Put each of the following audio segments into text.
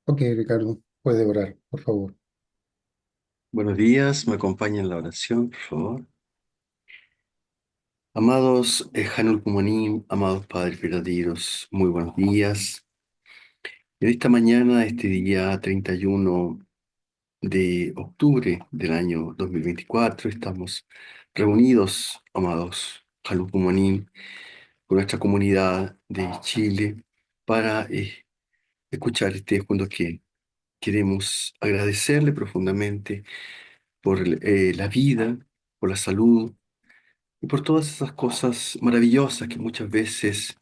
Ok, Ricardo, puede orar, por favor. Buenos días, me acompaña en la oración, por favor. Amados Hanul Kumanim, amados padres verdaderos, muy buenos días. En esta mañana, este día 31 de octubre del año 2024, estamos reunidos, amados Hanul Kumanim, con nuestra comunidad de Chile para escuchar este junto que queremos agradecerle profundamente por la vida, por la salud y por todas esas cosas maravillosas que muchas veces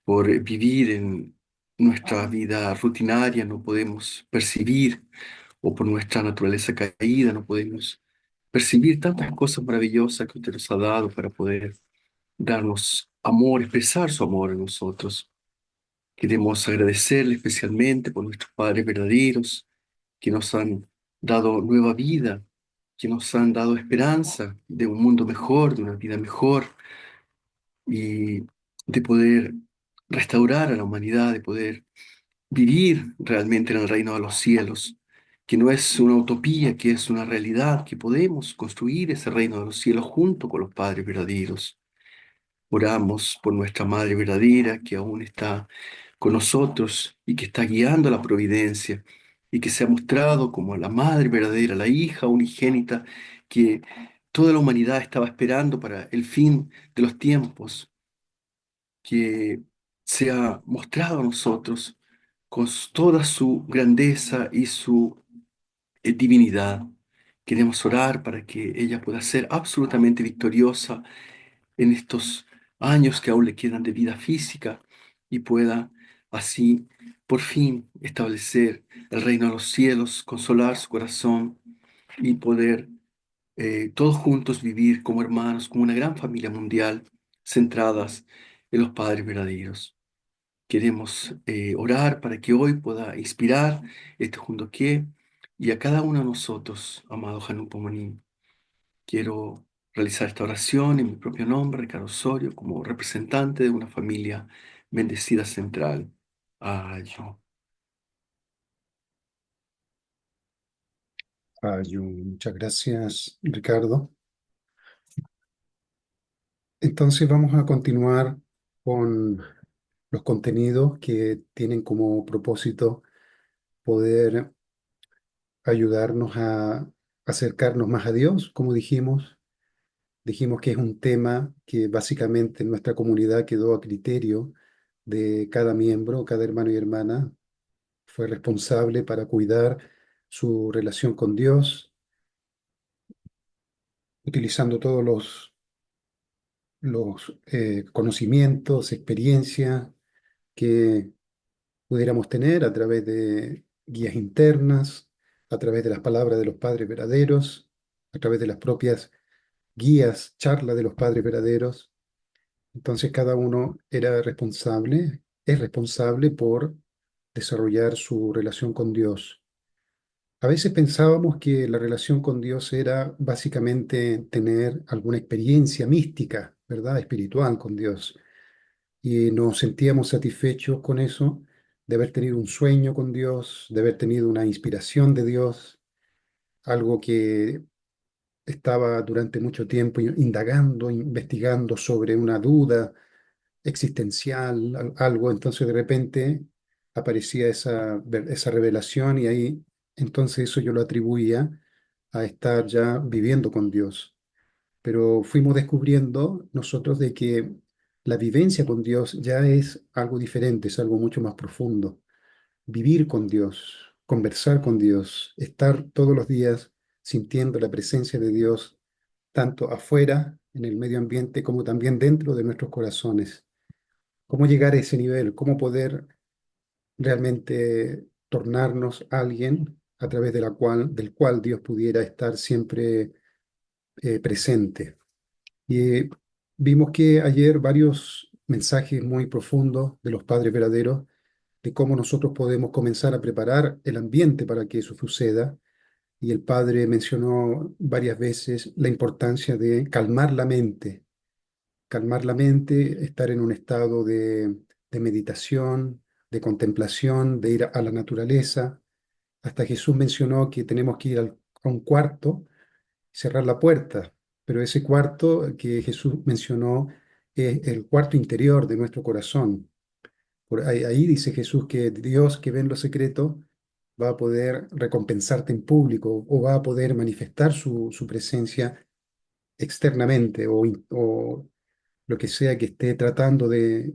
por vivir en nuestra vida rutinaria no podemos percibir, o por nuestra naturaleza caída no podemos percibir tantas cosas maravillosas que usted nos ha dado para poder darnos amor, expresar su amor en nosotros. Queremos agradecerle especialmente por nuestros padres verdaderos que nos han dado nueva vida, que nos han dado esperanza de un mundo mejor, de una vida mejor y de poder restaurar a la humanidad, de poder vivir realmente en el reino de los cielos, que no es una utopía, que es una realidad, que podemos construir ese reino de los cielos junto con los padres verdaderos. Oramos por nuestra Madre verdadera que aún está con nosotros y que está guiando la providencia y que se ha mostrado como la Madre verdadera, la hija unigénita que toda la humanidad estaba esperando para el fin de los tiempos, que se ha mostrado a nosotros con toda su grandeza y su divinidad. Queremos orar para que ella pueda ser absolutamente victoriosa en estos años que aún le quedan de vida física y pueda así por fin establecer el reino de los cielos, consolar su corazón y poder todos juntos vivir como hermanos, como una gran familia mundial, centradas en los padres verdaderos. Queremos orar para que hoy pueda inspirar este Jundoqué y a cada uno de nosotros, amado Hanupomonim. Quiero realizar esta oración en mi propio nombre, Ricardo Osorio, como representante de una familia bendecida central. Yo. Muchas gracias, Ricardo. Entonces vamos a continuar con los contenidos que tienen como propósito poder ayudarnos a acercarnos más a Dios, como dijimos. Dijimos que es un tema que básicamente en nuestra comunidad quedó a criterio de cada miembro, cada hermano y hermana. Fue responsable para cuidar su relación con Dios, utilizando todos los conocimientos, experiencias que pudiéramos tener a través de guías internas, a través de las palabras de los padres verdaderos, a través de las propias guías, charlas de los padres verdaderos. Entonces cada uno era responsable, es responsable por desarrollar su relación con Dios. A veces pensábamos que la relación con Dios era básicamente tener alguna experiencia mística, ¿verdad? Espiritual con Dios. Y nos sentíamos satisfechos con eso, de haber tenido un sueño con Dios, de haber tenido una inspiración de Dios, algo que estaba durante mucho tiempo indagando, investigando sobre una duda existencial, algo. Entonces de repente aparecía esa revelación y ahí entonces eso yo lo atribuía a estar ya viviendo con Dios. Pero fuimos descubriendo nosotros de que la vivencia con Dios ya es algo diferente, es algo mucho más profundo. Vivir con Dios, conversar con Dios, estar todos los días sintiendo la presencia de Dios, tanto afuera, en el medio ambiente, como también dentro de nuestros corazones. ¿Cómo llegar a ese nivel? ¿Cómo poder realmente tornarnos alguien a través del cual Dios pudiera estar siempre presente? Y vimos que ayer varios mensajes muy profundos de los padres verdaderos de cómo nosotros podemos comenzar a preparar el ambiente para que eso suceda. Y el padre mencionó varias veces la importancia de calmar la mente, estar en un estado de meditación, de contemplación, de ir a la naturaleza. Hasta Jesús mencionó que tenemos que ir a un cuarto, cerrar la puerta, pero ese cuarto que Jesús mencionó es el cuarto interior de nuestro corazón. Ahí dice Jesús que Dios que ve en lo secreto va a poder recompensarte en público o va a poder manifestar su presencia externamente o lo que sea que esté tratando de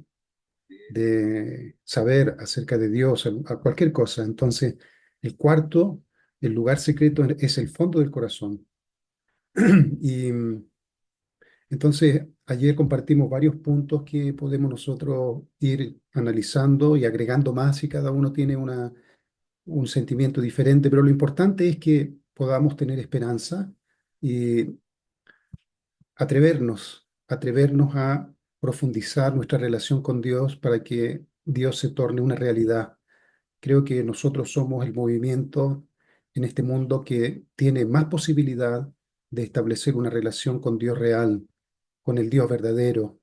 saber acerca de Dios, a cualquier cosa. Entonces, el cuarto, el lugar secreto es el fondo del corazón. Y entonces, ayer compartimos varios puntos que podemos nosotros ir analizando y agregando más y cada uno tiene un sentimiento diferente, pero lo importante es que podamos tener esperanza y atrevernos a profundizar nuestra relación con Dios para que Dios se torne una realidad. Creo que nosotros somos el movimiento en este mundo que tiene más posibilidad de establecer una relación con Dios real, con el Dios verdadero.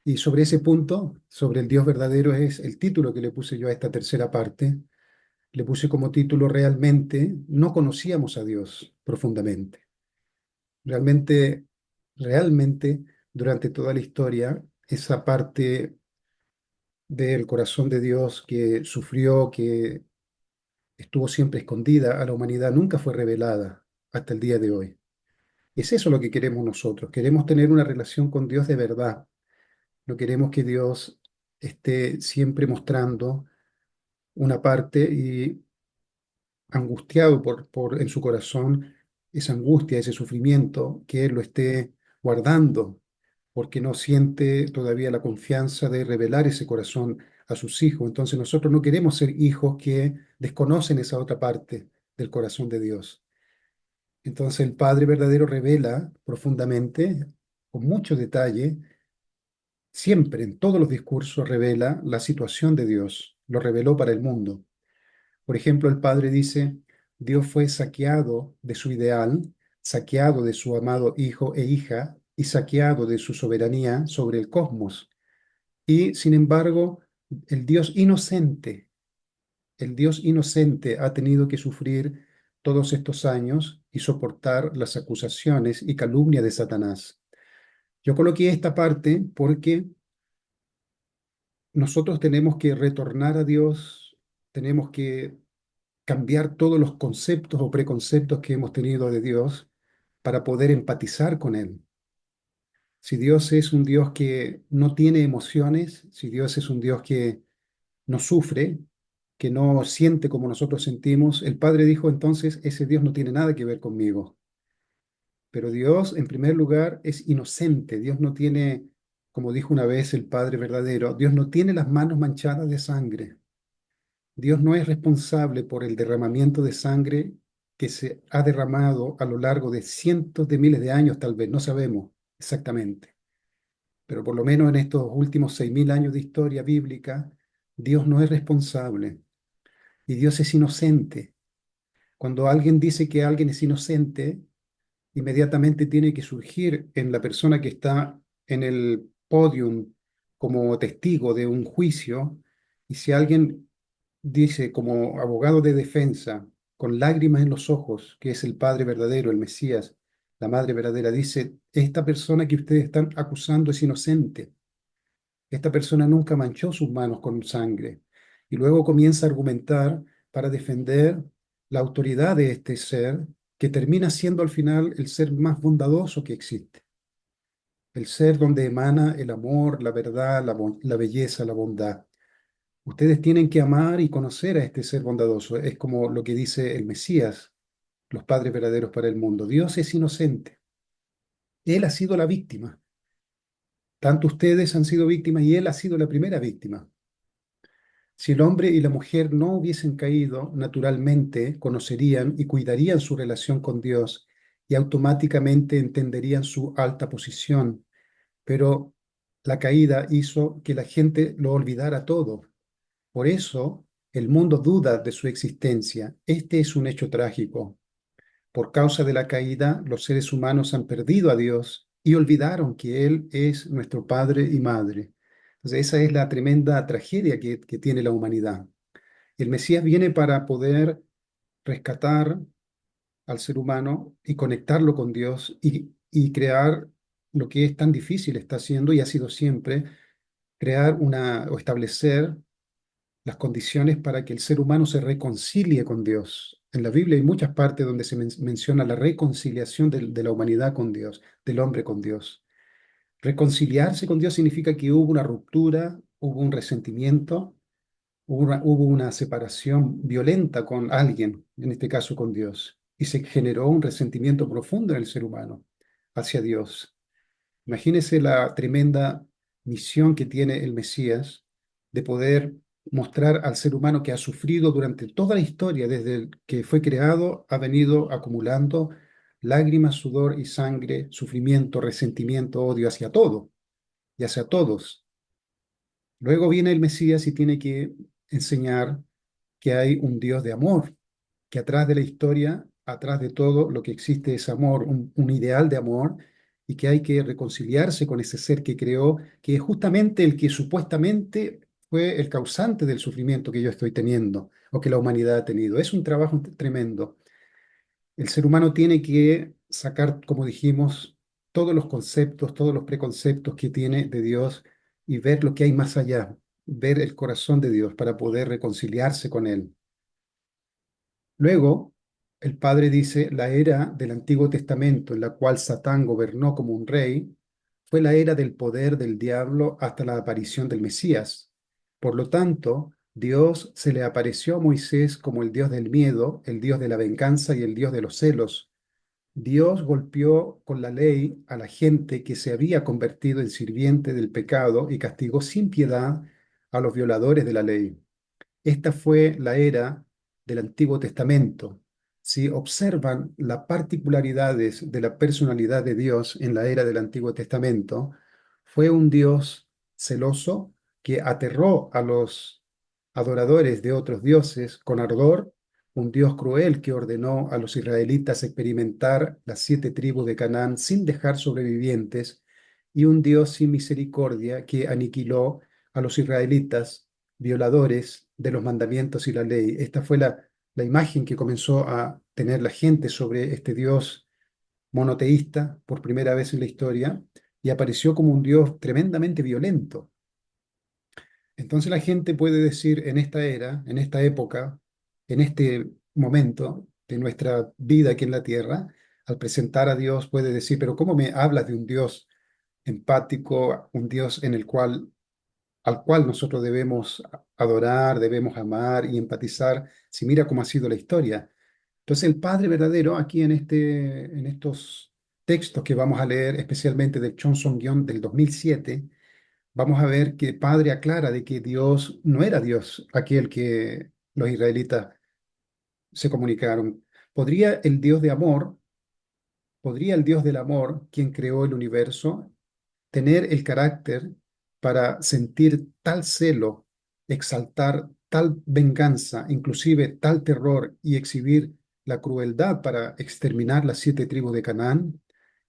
Y sobre ese punto, sobre el Dios verdadero, es el título que le puse yo a esta tercera parte. Le puse como título realmente, no conocíamos a Dios profundamente. Realmente, realmente, durante toda la historia, esa parte del corazón de Dios que sufrió, que estuvo siempre escondida a la humanidad, nunca fue revelada hasta el día de hoy. Es eso lo que queremos nosotros. Queremos tener una relación con Dios de verdad. No queremos que Dios esté siempre mostrando una parte y angustiado en su corazón esa angustia, ese sufrimiento, que Él lo esté guardando, porque no siente todavía la confianza de revelar ese corazón a sus hijos. Entonces nosotros no queremos ser hijos que desconocen esa otra parte del corazón de Dios. Entonces el Padre verdadero revela profundamente, con mucho detalle, siempre en todos los discursos revela la situación de Dios, lo reveló para el mundo. Por ejemplo, el Padre dice, Dios fue saqueado de su ideal, saqueado de su amado hijo e hija y saqueado de su soberanía sobre el cosmos. Y sin embargo, el Dios inocente, el Dios inocente ha tenido que sufrir todos estos años y soportar las acusaciones y calumnias de Satanás. Yo coloqué esta parte porque nosotros tenemos que retornar a Dios, tenemos que cambiar todos los conceptos o preconceptos que hemos tenido de Dios para poder empatizar con Él. Si Dios es un Dios que no tiene emociones, si Dios es un Dios que no sufre, que no siente como nosotros sentimos, el Padre dijo entonces, ese Dios no tiene nada que ver conmigo. Pero Dios, en primer lugar, es inocente. Dios no tiene, como dijo una vez el Padre verdadero, Dios no tiene las manos manchadas de sangre. Dios no es responsable por el derramamiento de sangre que se ha derramado a lo largo de cientos de miles de años, tal vez, no sabemos exactamente. Pero por lo menos en estos últimos 6.000 años de historia bíblica, Dios no es responsable y Dios es inocente. Cuando alguien dice que alguien es inocente, inmediatamente tiene que surgir en la persona que está en el podium como testigo de un juicio, y si alguien dice como abogado de defensa, con lágrimas en los ojos, que es el Padre verdadero, el Mesías, la Madre verdadera, dice, esta persona que ustedes están acusando es inocente, esta persona nunca manchó sus manos con sangre, y luego comienza a argumentar para defender la autoridad de este ser, que termina siendo al final el ser más bondadoso que existe, el ser donde emana el amor, la verdad, la belleza, la bondad. Ustedes tienen que amar y conocer a este ser bondadoso. Es como lo que dice el Mesías, los padres verdaderos para el mundo. Dios es inocente. Él ha sido la víctima. Tanto ustedes han sido víctimas y Él ha sido la primera víctima. Si el hombre y la mujer no hubiesen caído, naturalmente conocerían y cuidarían su relación con Dios y automáticamente entenderían su alta posición. Pero la caída hizo que la gente lo olvidara todo. Por eso el mundo duda de su existencia. Este es un hecho trágico. Por causa de la caída, los seres humanos han perdido a Dios y olvidaron que Él es nuestro Padre y Madre. Entonces, esa es la tremenda tragedia que tiene la humanidad. El Mesías viene para poder rescatar al ser humano y conectarlo con Dios y crear lo que es tan difícil está haciendo y ha sido siempre, crear o establecer las condiciones para que el ser humano se reconcilie con Dios. En la Biblia hay muchas partes donde se menciona la reconciliación de la humanidad con Dios, del hombre con Dios. Reconciliarse con Dios significa que hubo una ruptura, hubo un resentimiento, hubo una separación violenta con alguien, en este caso con Dios, y se generó un resentimiento profundo en el ser humano hacia Dios. Imagínese la tremenda misión que tiene el Mesías de poder mostrar al ser humano que ha sufrido durante toda la historia, desde que fue creado, ha venido acumulando lágrimas, sudor y sangre, sufrimiento, resentimiento, odio hacia todo y hacia todos. Luego viene el Mesías y tiene que enseñar que hay un Dios de amor, que atrás de la historia, atrás de todo lo que existe es amor, un ideal de amor, y que hay que reconciliarse con ese ser que creó, que es justamente el que supuestamente fue el causante del sufrimiento que yo estoy teniendo o que la humanidad ha tenido. Es un trabajo tremendo. El ser humano tiene que sacar, como dijimos, todos los conceptos, todos los preconceptos que tiene de Dios y ver lo que hay más allá, ver el corazón de Dios para poder reconciliarse con Él. Luego, el Padre dice, la era del Antiguo Testamento en la cual Satán gobernó como un rey, fue la era del poder del diablo hasta la aparición del Mesías. Por lo tanto, Dios se le apareció a Moisés como el Dios del miedo, el Dios de la venganza y el Dios de los celos. Dios golpeó con la ley a la gente que se había convertido en sirviente del pecado y castigó sin piedad a los violadores de la ley. Esta fue la era del Antiguo Testamento. Si observan las particularidades de la personalidad de Dios en la era del Antiguo Testamento, fue un Dios celoso que aterró a los adoradores de otros dioses con ardor, un Dios cruel que ordenó a los israelitas experimentar las 7 tribus de Canaán sin dejar sobrevivientes, y un Dios sin misericordia que aniquiló a los israelitas violadores de los mandamientos y la ley. Esta fue la imagen que comenzó a tener la gente sobre este Dios monoteísta por primera vez en la historia y apareció como un Dios tremendamente violento. Entonces la gente puede decir en esta era, en esta época, en este momento de nuestra vida aquí en la tierra, al presentar a Dios puede decir, pero ¿cómo me hablas de un Dios empático, un Dios en el cual al cual nosotros debemos adorar, debemos amar y empatizar, si mira cómo ha sido la historia? Entonces el Padre verdadero, aquí en estos textos que vamos a leer, especialmente del Johnson-Guion del 2007, vamos a ver que el Padre aclara de que Dios no era Dios, aquel que los israelitas se comunicaron. ¿Podría el Dios de amor, podría el Dios del amor, quien creó el universo, tener el carácter para sentir tal celo, exaltar tal venganza, inclusive tal terror y exhibir la crueldad para exterminar las 7 tribus de Canaán?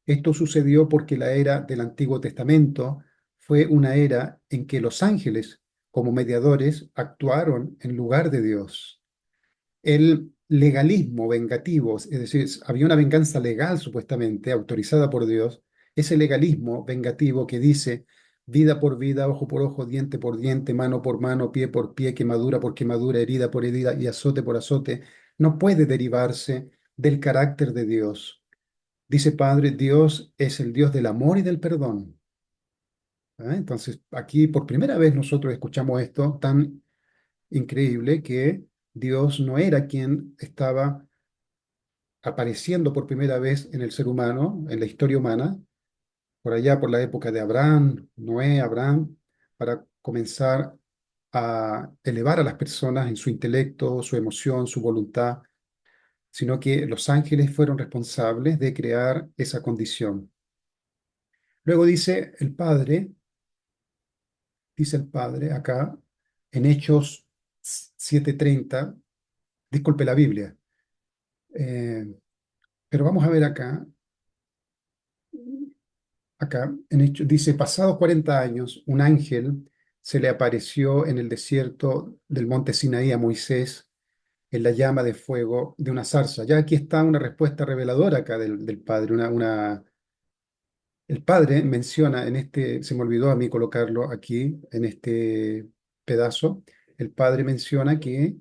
Esto sucedió porque la era del Antiguo Testamento fue una era en que los ángeles, como mediadores, actuaron en lugar de Dios. El legalismo vengativo, es decir, había una venganza legal supuestamente autorizada por Dios, ese legalismo vengativo que dice vida por vida, ojo por ojo, diente por diente, mano por mano, pie por pie, quemadura por quemadura, herida por herida y azote por azote, no puede derivarse del carácter de Dios. Dice Padre, Dios es el Dios del amor y del perdón. ¿Ah? Entonces, aquí por primera vez nosotros escuchamos esto tan increíble que Dios no era quien estaba apareciendo por primera vez en el ser humano, en la historia humana, por allá por la época de Abraham, Noé, Abraham, para comenzar a elevar a las personas en su intelecto, su emoción, su voluntad, sino que los ángeles fueron responsables de crear esa condición. Luego dice el Padre acá, en Hechos 7:30, disculpe la Biblia, eh, pero vamos a ver acá en Hechos, dice, pasados 40 años, un ángel se le apareció en el desierto del monte Sinaí a Moisés en la llama de fuego de una zarza. Ya aquí está una respuesta reveladora acá del Padre. El Padre menciona en este, se me olvidó a mí colocarlo aquí, en este pedazo, el Padre menciona que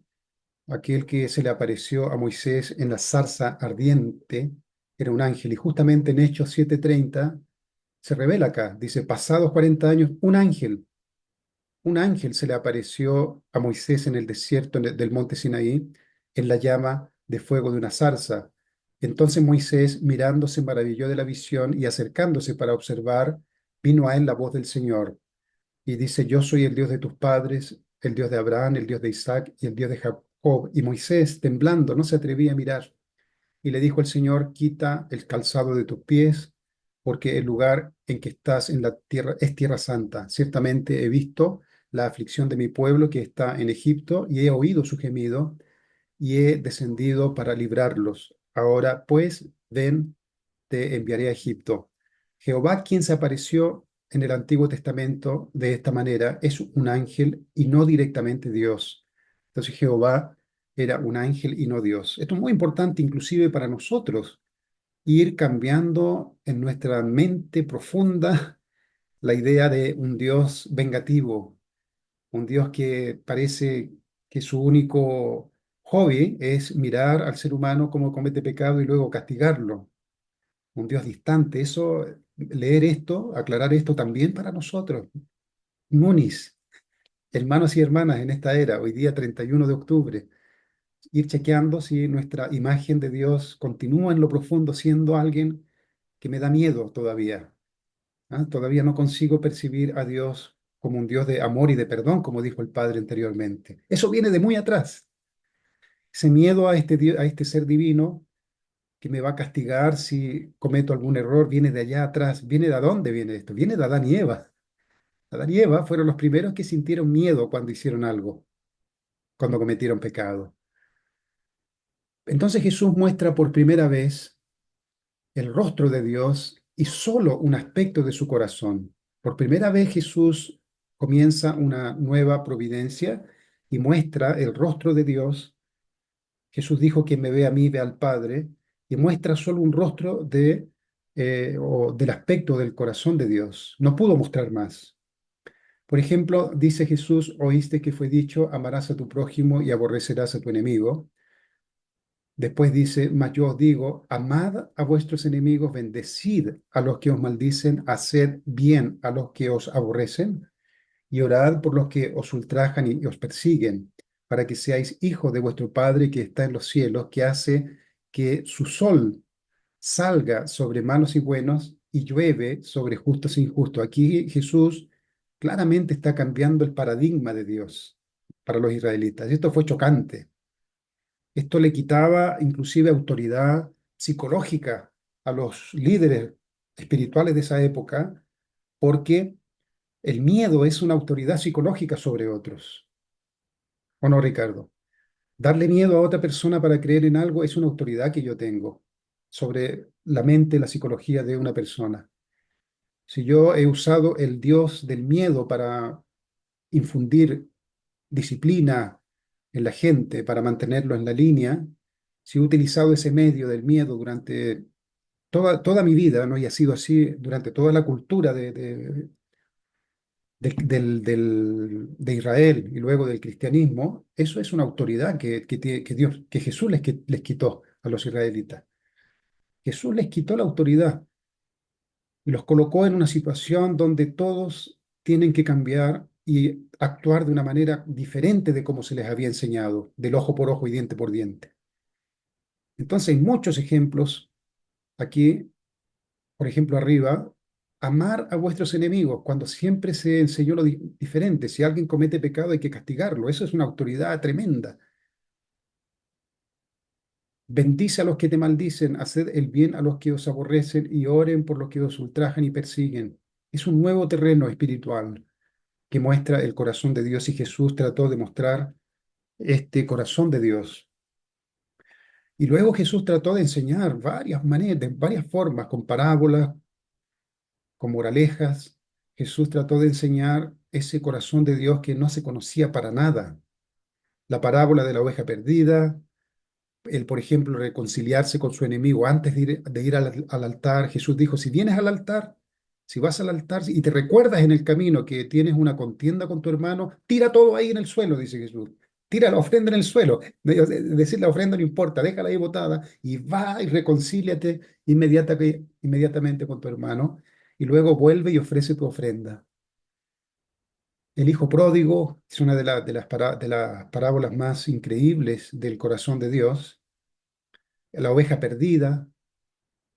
aquel que se le apareció a Moisés en la zarza ardiente era un ángel. Y justamente en Hechos 7:30 se revela acá, dice, pasados 40 años, un ángel se le apareció a Moisés en el desierto del monte Sinaí en la llama de fuego de una zarza. Entonces Moisés, mirando, se maravilló de la visión y acercándose para observar, vino a él la voz del Señor. Y dice, yo soy el Dios de tus padres, el Dios de Abraham, el Dios de Isaac y el Dios de Jacob. Y Moisés, temblando, no se atrevía a mirar. Y le dijo el Señor, quita el calzado de tus pies, porque el lugar en que estás en la tierra es tierra santa. Ciertamente he visto la aflicción de mi pueblo que está en Egipto, y he oído su gemido, y he descendido para librarlos. Ahora pues, ven, te enviaré a Egipto. Jehová, quien se apareció en el Antiguo Testamento de esta manera, es un ángel y no directamente Dios. Entonces Jehová era un ángel y no Dios. Esto es muy importante inclusive para nosotros, ir cambiando en nuestra mente profunda la idea de un Dios vengativo, un Dios que parece que su único hobby es mirar al ser humano como comete pecado y luego castigarlo. Un Dios distante. Eso, leer esto, aclarar esto también para nosotros. Munis, hermanos y hermanas en esta era, hoy día 31 de octubre, ir chequeando si nuestra imagen de Dios continúa en lo profundo siendo alguien que me da miedo todavía. ¿Ah? Todavía no consigo percibir a Dios como un Dios de amor y de perdón, como dijo el Padre anteriormente. Eso viene de muy atrás. Ese miedo a a este ser divino que me va a castigar si cometo algún error viene de allá atrás. ¿Viene de dónde viene esto? Viene de Adán y Eva. Adán y Eva fueron los primeros que sintieron miedo cuando hicieron algo, cuando cometieron pecado. Entonces Jesús muestra por primera vez el rostro de Dios y solo un aspecto de su corazón. Por primera vez Jesús comienza una nueva providencia y muestra el rostro de Dios. Jesús dijo, quien me ve a mí, ve al Padre, y muestra solo un rostro o del aspecto del corazón de Dios. No pudo mostrar más. Por ejemplo, dice Jesús, oíste que fue dicho, amarás a tu prójimo y aborrecerás a tu enemigo. Después dice, mas yo os digo, amad a vuestros enemigos, bendecid a los que os maldicen, haced bien a los que os aborrecen y orad por los que os ultrajan y os persiguen, para que seáis hijos de vuestro Padre que está en los cielos, que hace que su sol salga sobre malos y buenos y llueve sobre justos e injustos. Aquí Jesús claramente está cambiando el paradigma de Dios para los israelitas. Esto fue chocante. Esto le quitaba inclusive autoridad psicológica a los líderes espirituales de esa época, porque el miedo es una autoridad psicológica sobre otros. ¿O no, Ricardo? Darle miedo a otra persona para creer en algo es una autoridad que yo tengo sobre la mente, la psicología de una persona. Si yo he usado el Dios del miedo para infundir disciplina en la gente, para mantenerlo en la línea, si he utilizado ese medio del miedo durante toda mi vida, ¿no? Y ha sido así durante toda la cultura de Israel y luego del cristianismo, eso es una autoridad que Dios, que Jesús les quitó a los israelitas. Jesús les quitó la autoridad y los colocó en una situación donde todos tienen que cambiar y actuar de una manera diferente de como se les había enseñado, del ojo por ojo y diente por diente. Entonces hay muchos ejemplos aquí, por ejemplo, arriba, amar a vuestros enemigos, cuando siempre se enseñó lo diferente. Si alguien comete pecado hay que castigarlo. Eso es una autoridad tremenda. Bendice a los que te maldicen, haced el bien a los que os aborrecen y oren por los que os ultrajan y persiguen. Es un nuevo terreno espiritual que muestra el corazón de Dios y Jesús trató de mostrar este corazón de Dios. Y luego Jesús trató de enseñar varias maneras, de varias formas, con parábolas, con moralejas. Jesús trató de enseñar ese corazón de Dios que no se conocía para nada. La parábola de la oveja perdida, el, por ejemplo, reconciliarse con su enemigo antes de ir al altar. Jesús dijo, si vienes al altar, si vas al altar y te recuerdas en el camino que tienes una contienda con tu hermano, tira todo ahí en el suelo, dice Jesús. Tira la ofrenda en el suelo. Decir la ofrenda no importa, déjala ahí botada y va y reconcíliate inmediatamente con tu hermano y luego vuelve y ofrece tu ofrenda. El hijo pródigo es una de las parábolas más increíbles del corazón de Dios. La oveja perdida,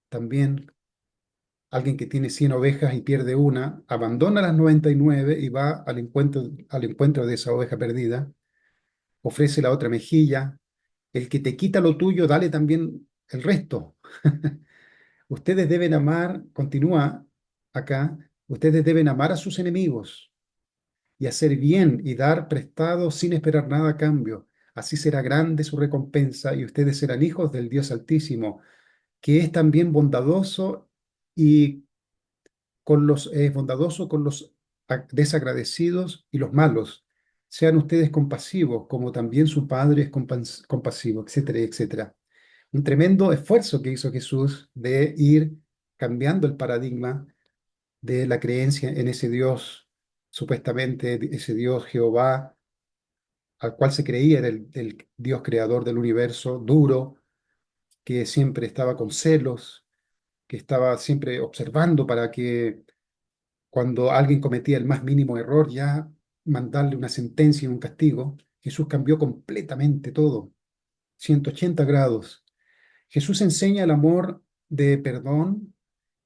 también alguien que tiene 100 ovejas y pierde una, abandona las 99 y va al encuentro de esa oveja perdida, ofrece la otra mejilla. El que te quita lo tuyo, dale también el resto. Ustedes deben amar, continúa acá, ustedes deben amar a sus enemigos y hacer bien y dar prestado sin esperar nada a cambio. Así será grande su recompensa y ustedes serán hijos del Dios Altísimo, que es también bondadoso y es bondadoso con los desagradecidos y los malos. Sean ustedes compasivos, como también su Padre es compasivo, etcétera, etcétera. Un tremendo esfuerzo que hizo Jesús de ir cambiando el paradigma de la creencia en ese Dios, supuestamente ese Dios Jehová, al cual se creía era el Dios creador del universo, duro, que siempre estaba con celos, que estaba siempre observando para que cuando alguien cometía el más mínimo error, ya mandarle una sentencia y un castigo. Jesús cambió completamente todo, 180 grados. Jesús enseña el amor de perdón,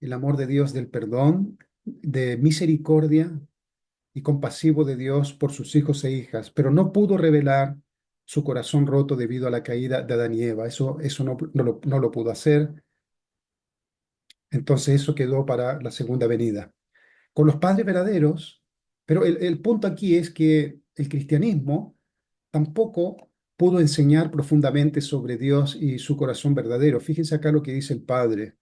el amor de Dios del perdón, de misericordia y compasivo de Dios por sus hijos e hijas, pero no pudo revelar su corazón roto debido a la caída de Adán y Eva. Eso no lo pudo hacer. Entonces eso quedó para la segunda venida. Con los padres verdaderos, pero el punto aquí es que el cristianismo tampoco pudo enseñar profundamente sobre Dios y su corazón verdadero. Fíjense acá lo que dice el Padre.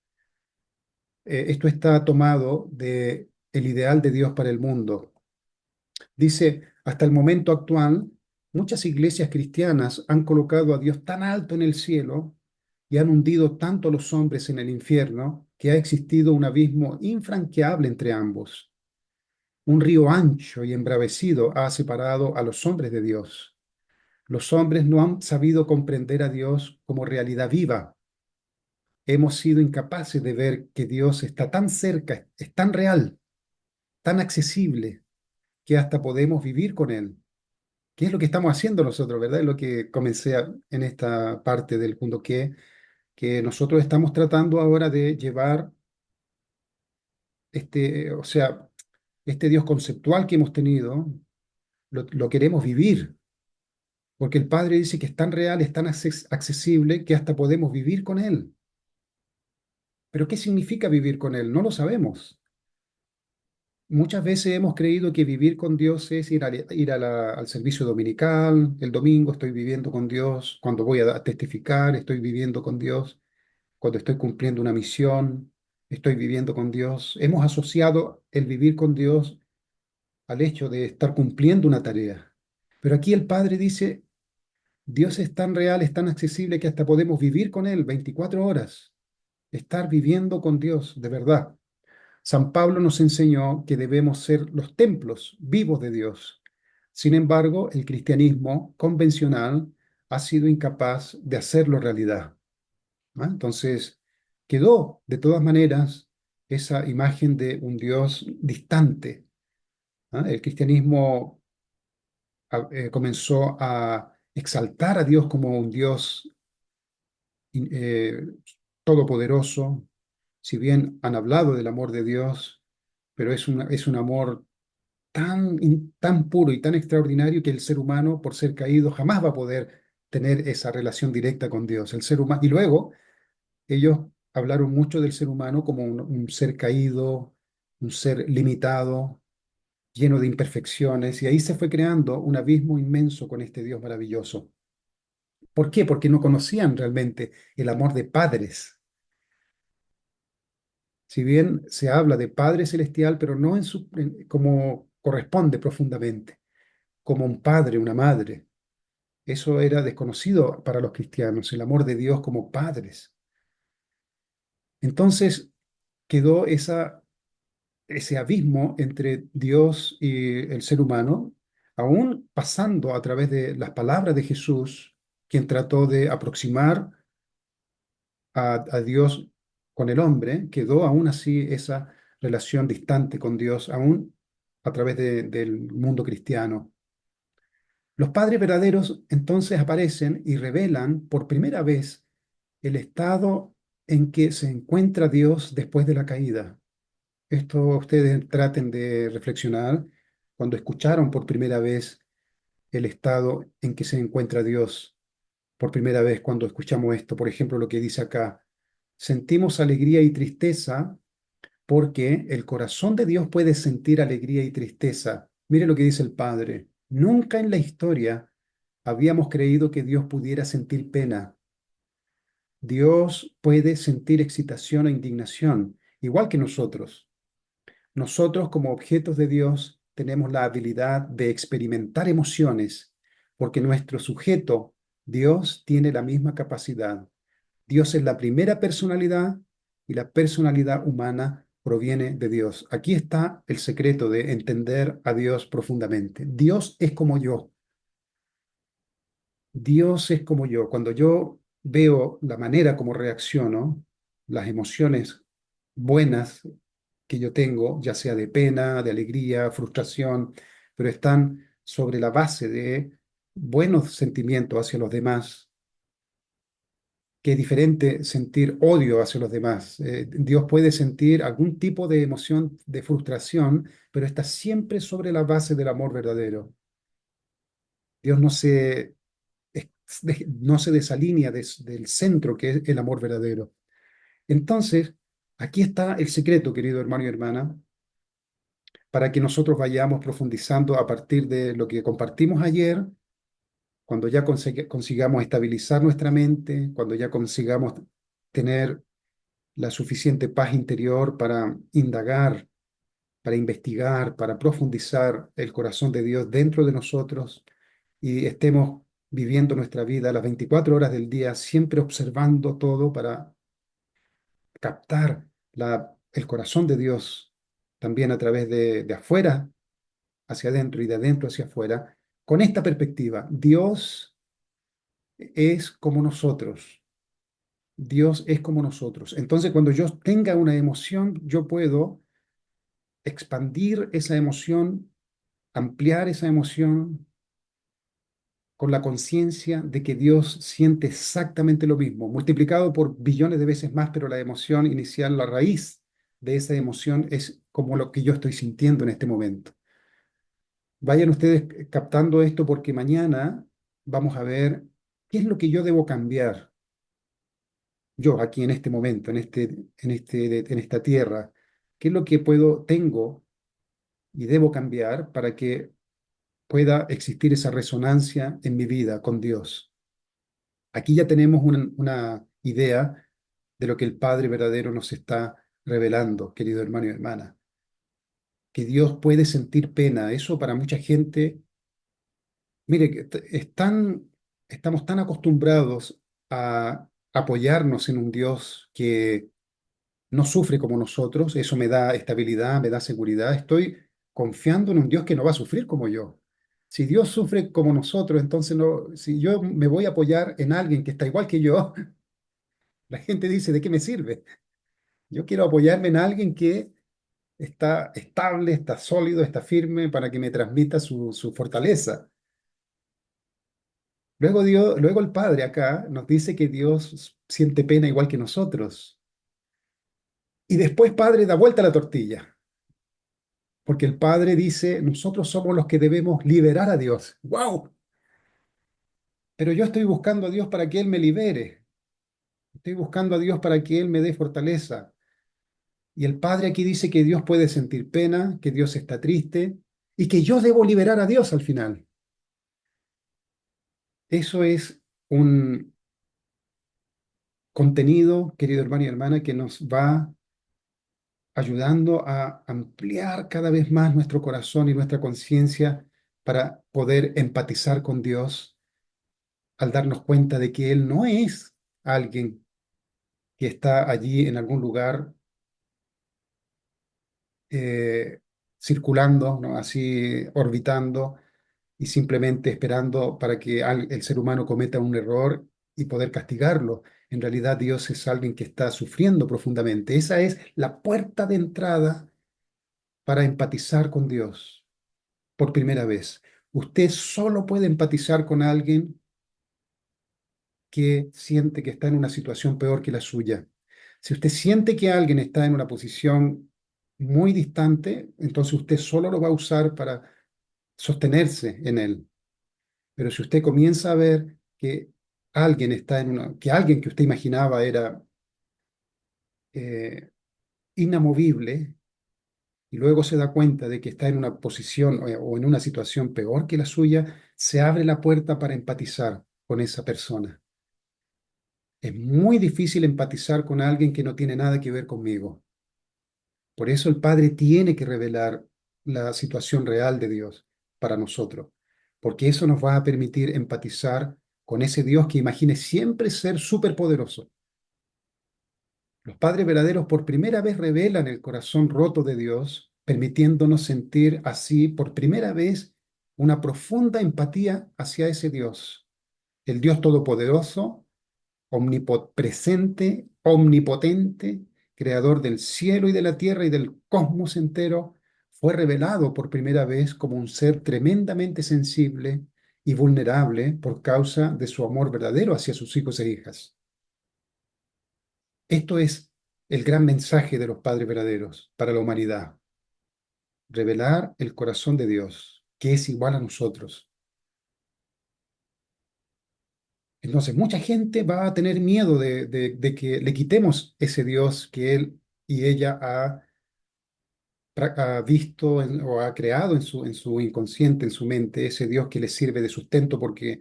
Esto está tomado de el ideal de Dios para el mundo. Dice, hasta el momento actual, muchas iglesias cristianas han colocado a Dios tan alto en el cielo y han hundido tanto a los hombres en el infierno que ha existido un abismo infranqueable entre ambos. Un río ancho y embravecido ha separado a los hombres de Dios. Los hombres no han sabido comprender a Dios como realidad viva. Hemos sido incapaces de ver que Dios está tan cerca, es tan real, tan accesible, que hasta podemos vivir con Él. ¿Qué es lo que estamos haciendo nosotros, verdad? Es lo que comencé en esta parte del punto que nosotros estamos tratando ahora de llevar o sea, este Dios conceptual que hemos tenido, lo queremos vivir. Porque el Padre dice que es tan real, es tan accesible que hasta podemos vivir con Él. Pero ¿qué significa vivir con Él? No lo sabemos. Muchas veces hemos creído que vivir con Dios es ir al servicio dominical, el domingo estoy viviendo con Dios, cuando voy a testificar estoy viviendo con Dios, cuando estoy cumpliendo una misión estoy viviendo con Dios. Hemos asociado el vivir con Dios al hecho de estar cumpliendo una tarea. Pero aquí el Padre dice, Dios es tan real, es tan accesible que hasta podemos vivir con Él 24 horas, estar viviendo con Dios de verdad. San Pablo nos enseñó que debemos ser los templos vivos de Dios. Sin embargo, el cristianismo convencional ha sido incapaz de hacerlo realidad. ¿Ah? Entonces, quedó de todas maneras esa imagen de un Dios distante. ¿Ah? El cristianismo comenzó a exaltar a Dios como un Dios eh, todopoderoso, si bien han hablado del amor de Dios, pero es un amor tan puro y tan extraordinario que el ser humano, por ser caído, jamás va a poder tener esa relación directa con Dios. El ser humano, y luego ellos hablaron mucho del ser humano como un ser caído, un ser limitado, lleno de imperfecciones, y ahí se fue creando un abismo inmenso con este Dios maravilloso. ¿Por qué? Porque no conocían realmente el amor de padres. Si bien se habla de Padre Celestial, pero no como corresponde profundamente, como un padre, una madre. Eso era desconocido para los cristianos, el amor de Dios como padres. Entonces quedó ese abismo entre Dios y el ser humano, aún pasando a través de las palabras de Jesús, quien trató de aproximar a Dios con el hombre, quedó aún así esa relación distante con Dios, aún a través del mundo cristiano. Los padres verdaderos entonces aparecen y revelan por primera vez el estado en que se encuentra Dios después de la caída. Esto ustedes traten de reflexionar cuando escucharon por primera vez el estado en que se encuentra Dios. Por primera vez cuando escuchamos esto, por ejemplo, lo que dice acá, sentimos alegría y tristeza porque el corazón de Dios puede sentir alegría y tristeza. Mire lo que dice el Padre. Nunca en la historia habíamos creído que Dios pudiera sentir pena. Dios puede sentir excitación e indignación, igual que nosotros. Nosotros, como objetos de Dios, tenemos la habilidad de experimentar emociones, porque nuestro sujeto, Dios, tiene la misma capacidad. Dios es la primera personalidad y la personalidad humana proviene de Dios. Aquí está el secreto de entender a Dios profundamente. Dios es como yo. Dios es como yo. Cuando yo veo la manera como reacciono, las emociones buenas que yo tengo, ya sea de pena, de alegría, frustración, pero están sobre la base de buenos sentimientos hacia los demás, que es diferente sentir odio hacia los demás. Dios puede sentir algún tipo de emoción de frustración, pero está siempre sobre la base del amor verdadero. Dios es- no se desalinea del centro que es el amor verdadero. Entonces, aquí está el secreto, querido hermano y hermana, para que nosotros vayamos profundizando a partir de lo que compartimos ayer, cuando ya consigamos estabilizar nuestra mente, cuando ya consigamos tener la suficiente paz interior para indagar, para investigar, para profundizar el corazón de Dios dentro de nosotros y estemos viviendo nuestra vida las 24 horas del día, siempre observando todo para captar el corazón de Dios también a través de afuera hacia adentro y de adentro hacia afuera, con esta perspectiva. Dios es como nosotros. Dios es como nosotros. Entonces, cuando yo tenga una emoción, yo puedo expandir esa emoción, ampliar esa emoción con la conciencia de que Dios siente exactamente lo mismo, multiplicado por billones de veces más, pero la emoción inicial, la raíz de esa emoción es como lo que yo estoy sintiendo en este momento. Vayan ustedes captando esto porque mañana vamos a ver qué es lo que yo debo cambiar, yo aquí en este momento, en esta tierra, qué es lo que tengo y debo cambiar para que pueda existir esa resonancia en mi vida con Dios. Aquí ya tenemos una idea de lo que el Padre verdadero nos está revelando, querido hermano y hermana, que Dios puede sentir pena. Eso para mucha gente, mire, estamos tan acostumbrados a apoyarnos en un Dios que no sufre como nosotros, eso me da estabilidad, me da seguridad. Estoy confiando en un Dios que no va a sufrir como yo. Si Dios sufre como nosotros, entonces no, si yo me voy a apoyar en alguien que está igual que yo, la gente dice, ¿de qué me sirve? Yo quiero apoyarme en alguien que está estable, está sólido, está firme para que me transmita su fortaleza. Luego el Padre acá nos dice que Dios siente pena igual que nosotros. Y después Padre da vuelta a la tortilla, porque el Padre dice, nosotros somos los que debemos liberar a Dios. ¡Wow! Pero yo estoy buscando a Dios para que Él me libere. Estoy buscando a Dios para que Él me dé fortaleza. Y el Padre aquí dice que Dios puede sentir pena, que Dios está triste y que yo debo liberar a Dios al final. Eso es un contenido, querido hermano y hermana, que nos va ayudando a ampliar cada vez más nuestro corazón y nuestra conciencia para poder empatizar con Dios al darnos cuenta de que Él no es alguien que está allí en algún lugar eh, circulando, ¿no? Así orbitando y simplemente esperando para que el ser humano cometa un error y poder castigarlo. En realidad Dios es alguien que está sufriendo profundamente. Esa es la puerta de entrada para empatizar con Dios por primera vez. Usted solo puede empatizar con alguien que siente que está en una situación peor que la suya. Si usted siente que alguien está en una posición muy distante, entonces usted solo lo va a usar para sostenerse en él. Pero si usted comienza a ver que alguien está en que alguien que usted imaginaba era eh, inamovible, y luego se da cuenta de que está en una posición o en una situación peor que la suya, se abre la puerta para empatizar con esa persona. Es muy difícil empatizar con alguien que no tiene nada que ver conmigo. Por eso el Padre tiene que revelar la situación real de Dios para nosotros, porque eso nos va a permitir empatizar con ese Dios que imagine siempre ser superpoderoso. Los padres verdaderos por primera vez revelan el corazón roto de Dios, permitiéndonos sentir así por primera vez una profunda empatía hacia ese Dios, el Dios todopoderoso, omnipresente, omnipotente, creador del cielo y de la tierra y del cosmos entero, fue revelado por primera vez como un ser tremendamente sensible y vulnerable por causa de su amor verdadero hacia sus hijos e hijas. Esto es el gran mensaje de los padres verdaderos para la humanidad, revelar el corazón de Dios, que es igual a nosotros. Entonces, mucha gente va a tener miedo de que le quitemos ese Dios que él y ella ha visto o ha creado en su inconsciente, en su mente, ese Dios que les sirve de sustento porque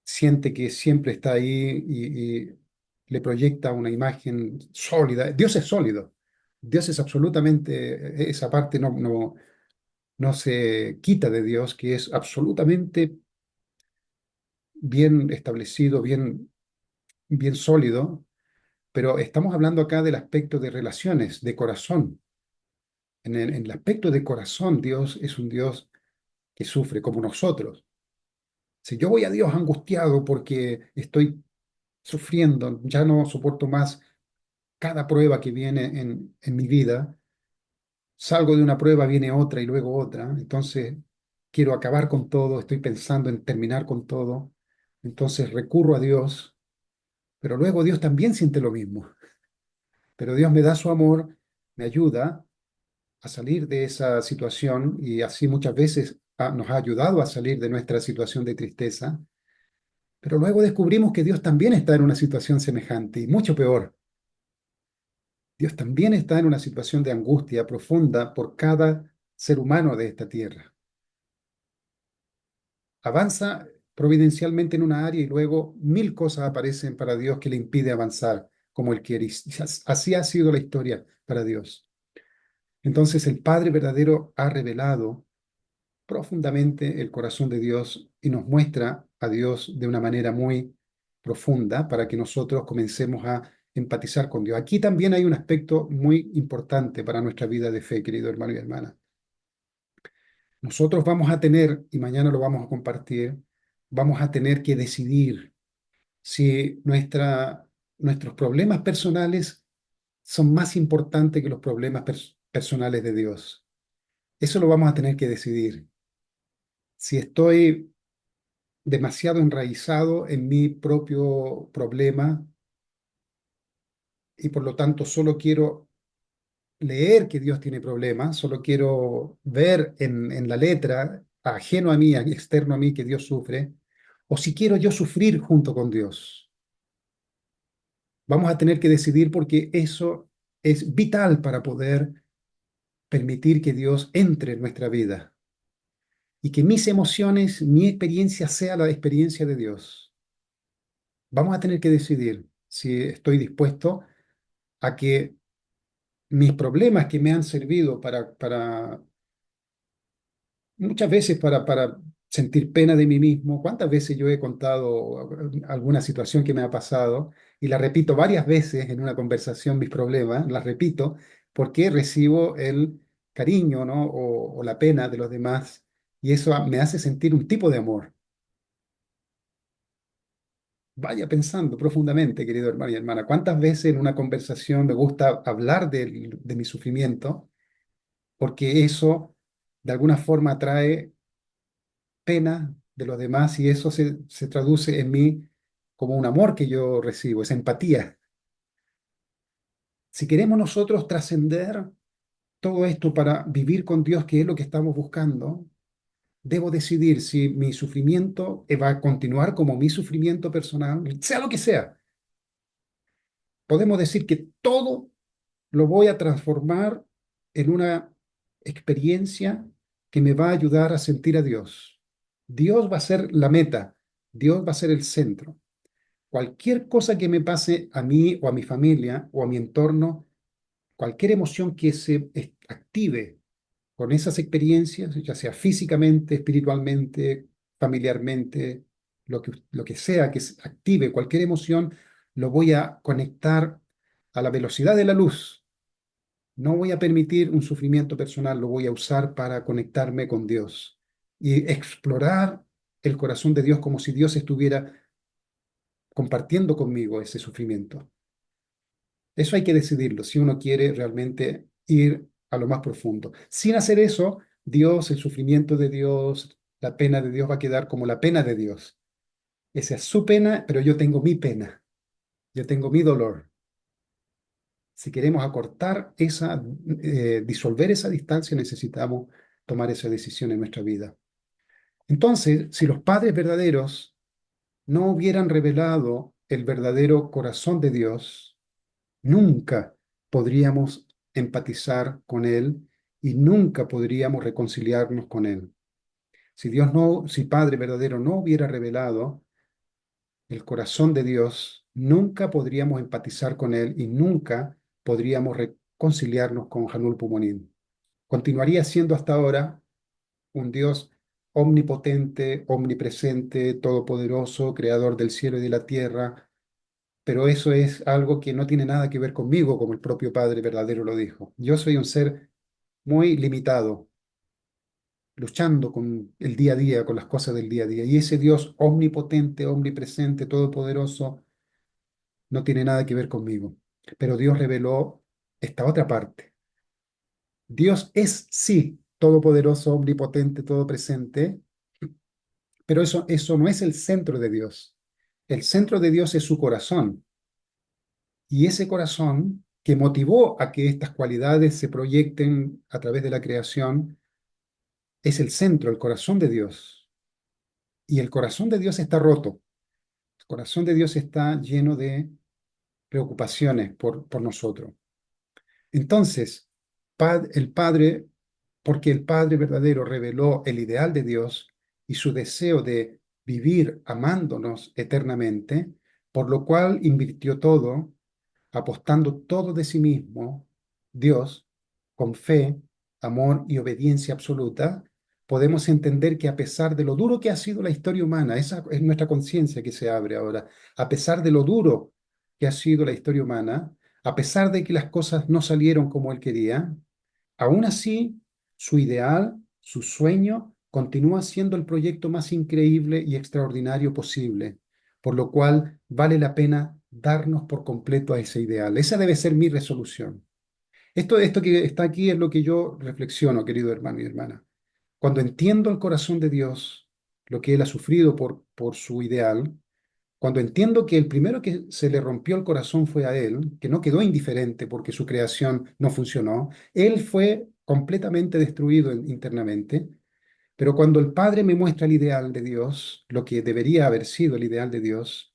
siente que siempre está ahí y le proyecta una imagen sólida. Dios es sólido. Dios es absolutamente, esa parte no se quita de Dios, que es absolutamente bien establecido, bien sólido, pero estamos hablando acá del aspecto de relaciones, de corazón. En el aspecto de corazón, Dios es un Dios que sufre como nosotros. Si yo voy a Dios angustiado porque estoy sufriendo, ya no soporto más cada prueba que viene en mi vida, salgo de una prueba, viene otra y luego otra, entonces quiero acabar con todo, estoy pensando en terminar con todo, entonces recurro a Dios, pero luego Dios también siente lo mismo, pero Dios me da su amor, me ayuda a salir de esa situación y así muchas veces nos ha ayudado a salir de nuestra situación de tristeza, pero luego descubrimos que Dios también está en una situación semejante y mucho peor. Dios también está en una situación de angustia profunda por cada ser humano de esta tierra. Avanza providencialmente en una área y luego mil cosas aparecen para Dios que le impide avanzar como él quiere. Y así ha sido la historia para Dios. Entonces el Padre verdadero ha revelado profundamente el corazón de Dios y nos muestra a Dios de una manera muy profunda para que nosotros comencemos a empatizar con Dios. Aquí también hay un aspecto muy importante para nuestra vida de fe, querido hermano y hermana. Nosotros vamos a tener, y mañana lo vamos a compartir, vamos a tener que decidir si nuestros problemas personales son más importantes que los problemas personales de Dios. Eso lo vamos a tener que decidir. Si estoy demasiado enraizado en mi propio problema y por lo tanto solo quiero leer que Dios tiene problemas, solo quiero ver en la letra, ajeno a mí, externo a mí, que Dios sufre, o si quiero yo sufrir junto con Dios. Vamos a tener que decidir porque eso es vital para poder permitir que Dios entre en nuestra vida y que mis emociones, mi experiencia sea la experiencia de Dios. Vamos a tener que decidir si estoy dispuesto a que mis problemas que me han servido muchas veces para sentir pena de mí mismo. ¿Cuántas veces yo he contado alguna situación que me ha pasado y la repito varias veces en una conversación, mis problemas, las repito porque recibo el cariño, ¿no? o la pena de los demás y eso me hace sentir un tipo de amor. Vaya pensando profundamente, querido hermano y hermana, cuántas veces en una conversación me gusta hablar de mi sufrimiento porque eso de alguna forma trae pena de los demás y eso se traduce en mí como un amor que yo recibo, esa empatía. Si queremos nosotros trascender todo esto para vivir con Dios, que es lo que estamos buscando, debo decidir si mi sufrimiento va a continuar como mi sufrimiento personal, sea lo que sea. Podemos decir que todo lo voy a transformar en una experiencia que me va a ayudar a sentir a Dios. Dios va a ser la meta, Dios va a ser el centro. Cualquier cosa que me pase a mí o a mi familia o a mi entorno, cualquier emoción que se active con esas experiencias, ya sea físicamente, espiritualmente, familiarmente, lo que sea que se active cualquier emoción, lo voy a conectar a la velocidad de la luz. No voy a permitir un sufrimiento personal, lo voy a usar para conectarme con Dios y explorar el corazón de Dios como si Dios estuviera compartiendo conmigo ese sufrimiento. Eso hay que decidirlo si uno quiere realmente ir a lo más profundo. Sin hacer eso, Dios, el sufrimiento de Dios, la pena de Dios va a quedar como la pena de Dios. Esa es su pena, pero yo tengo mi pena, yo tengo mi dolor. Si queremos acortar disolver esa distancia, necesitamos tomar esa decisión en nuestra vida. Entonces, si los padres verdaderos no hubieran revelado el verdadero corazón de Dios, nunca podríamos empatizar con Él y nunca podríamos reconciliarnos con Él. Si Padre verdadero no hubiera revelado el corazón de Dios, nunca podríamos empatizar con Él y nunca podríamos reconciliarnos con Hanul Pumonim. Continuaría siendo hasta ahora un Dios omnipotente, omnipresente, todopoderoso, creador del cielo y de la tierra, pero eso es algo que no tiene nada que ver conmigo, como el propio Padre verdadero lo dijo. Yo soy un ser muy limitado, luchando con el día a día, con las cosas del día a día. Y ese Dios omnipotente, omnipresente, todopoderoso, no tiene nada que ver conmigo. Pero Dios reveló esta otra parte. Dios es sí todopoderoso, omnipotente, todopresente, pero eso no es el centro de Dios. El centro de Dios es su corazón. Y ese corazón que motivó a que estas cualidades se proyecten a través de la creación es el centro, el corazón de Dios. Y el corazón de Dios está roto. El corazón de Dios está lleno de preocupaciones por nosotros. Entonces, el Padre, porque el Padre verdadero reveló el ideal de Dios y su deseo de vivir amándonos eternamente, por lo cual invirtió todo apostando todo de sí mismo, Dios, con fe, amor y obediencia absoluta, podemos entender que a pesar de lo duro que ha sido la historia humana, esa es nuestra conciencia que se abre ahora, a pesar de lo duro que ha sido la historia humana, a pesar de que las cosas no salieron como él quería, aún así, su ideal, su sueño, continúa siendo el proyecto más increíble y extraordinario posible, por lo cual vale la pena darnos por completo a ese ideal. Esa debe ser mi resolución. Esto que está aquí es lo que yo reflexiono, querido hermano y hermana. Cuando entiendo el corazón de Dios, lo que Él ha sufrido por su ideal, cuando entiendo que el primero que se le rompió el corazón fue a él, que no quedó indiferente porque su creación no funcionó, él fue completamente destruido internamente, pero cuando el Padre me muestra el ideal de Dios, lo que debería haber sido el ideal de Dios,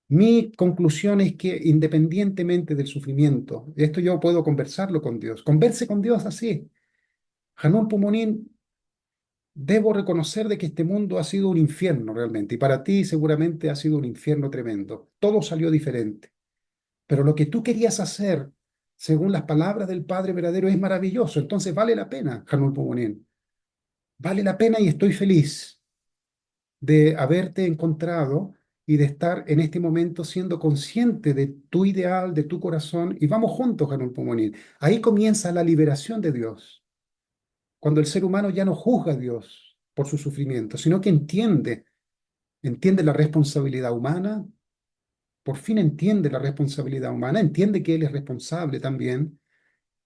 mi conclusión es que independientemente del sufrimiento, esto yo puedo conversarlo con Dios, converse con Dios así. Hanun Pumonín, debo reconocer de que este mundo ha sido un infierno realmente, y para ti seguramente ha sido un infierno tremendo. Todo salió diferente. Pero lo que tú querías hacer según las palabras del Padre verdadero, es maravilloso. Entonces vale la pena, Hanul Pumonín. Vale la pena y estoy feliz de haberte encontrado y de estar en este momento siendo consciente de tu ideal, de tu corazón. Y vamos juntos, Hanul Pumonín. Ahí comienza la liberación de Dios, cuando el ser humano ya no juzga a Dios por su sufrimiento, sino que entiende la responsabilidad humana, por fin entiende la responsabilidad humana, entiende que Él es responsable también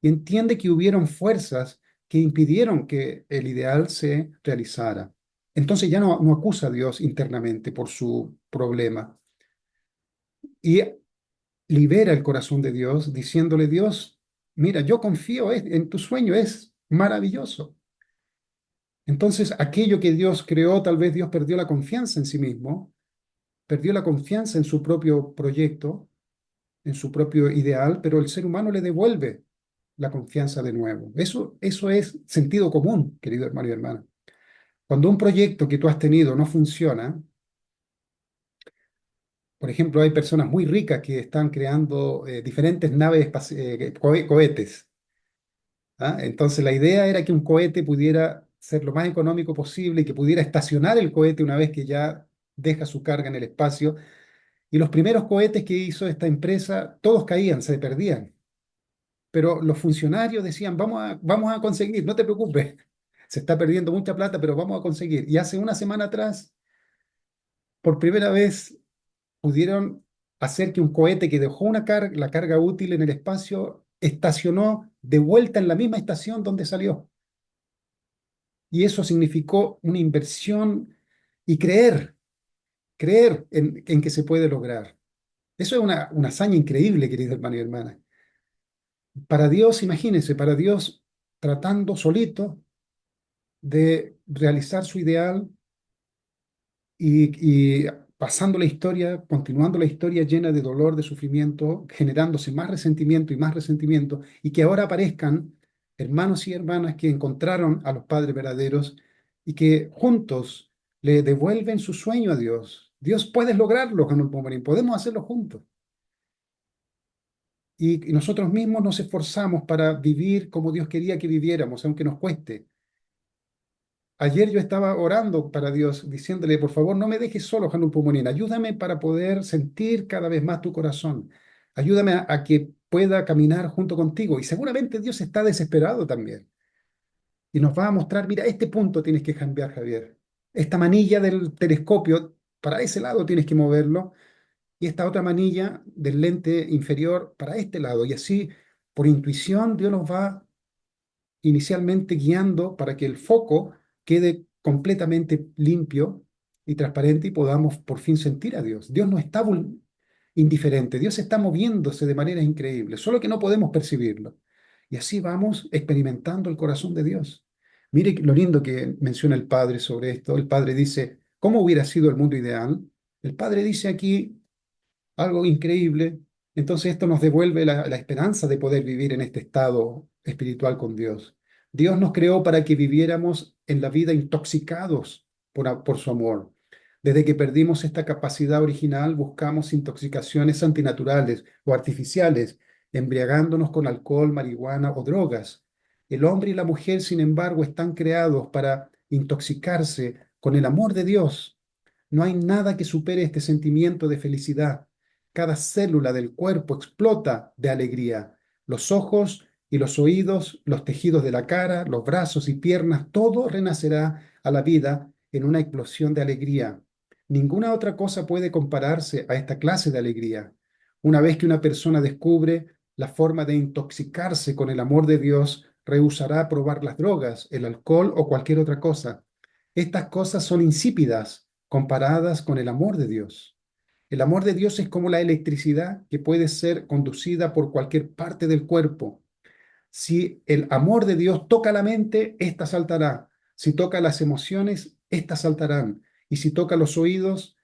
y entiende que hubieron fuerzas que impidieron que el ideal se realizara. Entonces ya no acusa a Dios internamente por su problema y libera el corazón de Dios diciéndole, Dios, mira, yo confío en tu sueño, es maravilloso. Entonces aquello que Dios creó, tal vez Dios perdió la confianza en sí mismo, perdió la confianza en su propio proyecto, en su propio ideal, pero el ser humano le devuelve la confianza de nuevo. Eso es sentido común, querido hermano y hermana. Cuando un proyecto que tú has tenido no funciona, por ejemplo, hay personas muy ricas que están creando diferentes naves, cohetes. ¿Ah? Entonces la idea era que un cohete pudiera ser lo más económico posible y que pudiera estacionar el cohete una vez que ya deja su carga en el espacio. Y los primeros cohetes que hizo esta empresa, todos caían, se perdían. Pero los funcionarios decían, vamos a conseguir, no te preocupes, se está perdiendo mucha plata, pero vamos a conseguir. Y hace una semana atrás, por primera vez, pudieron hacer que un cohete que dejó la carga útil en el espacio, estacionó de vuelta en la misma estación donde salió. Y eso significó una inversión y creer en que se puede lograr. Eso es una hazaña increíble, querido hermano y hermana. Para Dios, imagínense, para Dios tratando solito de realizar su ideal y pasando la historia, continuando la historia llena de dolor, de sufrimiento, generándose más resentimiento, y que ahora aparezcan hermanos y hermanas que encontraron a los padres verdaderos y que juntos le devuelven su sueño a Dios. Dios puede lograrlo, Manuel Pomorín, podemos hacerlo juntos. Y nosotros mismos nos esforzamos para vivir como Dios quería que viviéramos, aunque nos cueste. Ayer yo estaba orando para Dios, diciéndole, por favor, no me dejes solo, Hanul Pulmonín, ayúdame para poder sentir cada vez más tu corazón. Ayúdame a que pueda caminar junto contigo. Y seguramente Dios está desesperado también. Y nos va a mostrar, mira, este punto tienes que cambiar, Javier. Esta manilla del telescopio, para ese lado tienes que moverlo. Y esta otra manilla del lente inferior, para este lado. Y así, por intuición, Dios nos va inicialmente guiando para que el foco quede completamente limpio y transparente y podamos por fin sentir a Dios. Dios no está indiferente, Dios está moviéndose de manera increíble, solo que no podemos percibirlo. Y así vamos experimentando el corazón de Dios. Mire lo lindo que menciona el Padre sobre esto. El Padre dice, ¿cómo hubiera sido el mundo ideal? El Padre dice aquí algo increíble. Entonces esto nos devuelve la esperanza de poder vivir en este estado espiritual con Dios. Dios nos creó para que viviéramos en la vida intoxicados por su amor. Desde que perdimos esta capacidad original, buscamos intoxicaciones antinaturales o artificiales, embriagándonos con alcohol, marihuana o drogas. El hombre y la mujer, sin embargo, están creados para intoxicarse con el amor de Dios. No hay nada que supere este sentimiento de felicidad. Cada célula del cuerpo explota de alegría. Los ojos y los oídos, los tejidos de la cara, los brazos y piernas, todo renacerá a la vida en una explosión de alegría. Ninguna otra cosa puede compararse a esta clase de alegría. Una vez que una persona descubre la forma de intoxicarse con el amor de Dios, rehusará probar las drogas, el alcohol o cualquier otra cosa. Estas cosas son insípidas comparadas con el amor de Dios. El amor de Dios es como la electricidad que puede ser conducida por cualquier parte del cuerpo. Si el amor de Dios toca la mente, ésta saltará. Si toca las emociones, éstas saltarán. Y si toca los oídos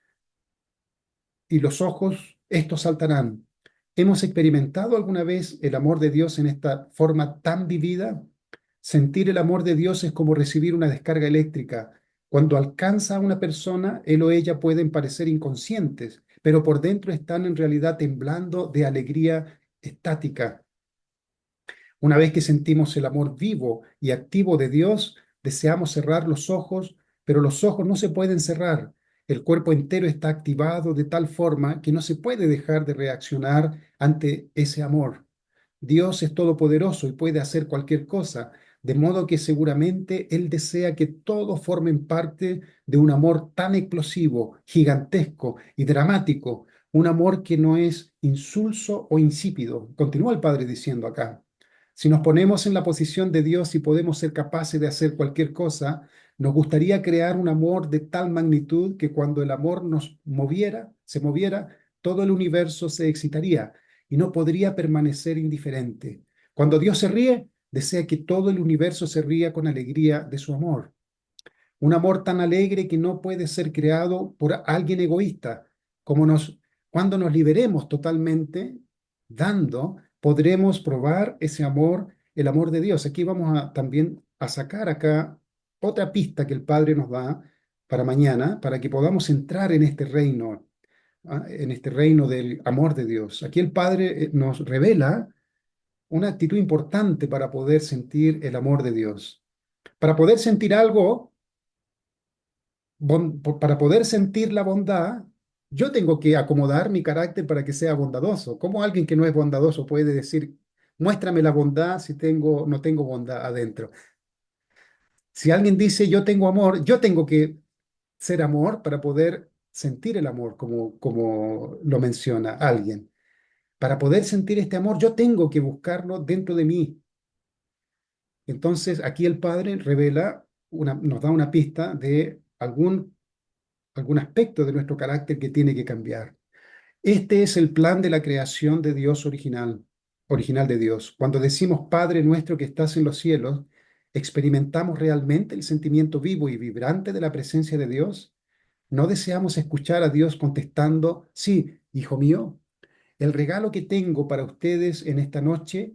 y los ojos, estos saltarán. ¿Hemos experimentado alguna vez el amor de Dios en esta forma tan vivida? Sentir el amor de Dios es como recibir una descarga eléctrica. Cuando alcanza a una persona, él o ella pueden parecer inconscientes, pero por dentro están en realidad temblando de alegría estática. Una vez que sentimos el amor vivo y activo de Dios, deseamos cerrar los ojos, pero los ojos no se pueden cerrar. El cuerpo entero está activado de tal forma que no se puede dejar de reaccionar ante ese amor. Dios es todopoderoso y puede hacer cualquier cosa, de modo que seguramente Él desea que todos formen parte de un amor tan explosivo, gigantesco y dramático, un amor que no es insulso o insípido. Continúa el Padre diciendo acá. Si nos ponemos en la posición de Dios y podemos ser capaces de hacer cualquier cosa, nos gustaría crear un amor de tal magnitud que cuando el amor nos moviera, se moviera, todo el universo se excitaría y no podría permanecer indiferente. Cuando Dios se ríe, desea que todo el universo se ría con alegría de su amor. Un amor tan alegre que no puede ser creado por alguien egoísta. Como cuando nos liberemos totalmente, dando, podremos probar ese amor, el amor de Dios. Aquí vamos también a sacar acá otra pista que el Padre nos da para mañana, para que podamos entrar en este reino, en este reino del amor de Dios. Aquí el Padre nos revela una actitud importante para poder sentir el amor de Dios. Para poder sentir algo, para poder sentir la bondad, yo tengo que acomodar mi carácter para que sea bondadoso. ¿Cómo alguien que no es bondadoso puede decir, muéstrame la bondad si no tengo bondad adentro? Si alguien dice yo tengo amor, yo tengo que ser amor para poder sentir el amor, como lo menciona alguien. Para poder sentir este amor, yo tengo que buscarlo dentro de mí. Entonces, aquí el Padre revela, nos da una pista de algún aspecto de nuestro carácter que tiene que cambiar. Este es el plan de la creación de Dios original de Dios. Cuando decimos Padre nuestro que estás en los cielos, experimentamos realmente el sentimiento vivo y vibrante de la presencia de Dios. No deseamos escuchar a Dios contestando, sí, hijo mío, el regalo que tengo para ustedes en esta noche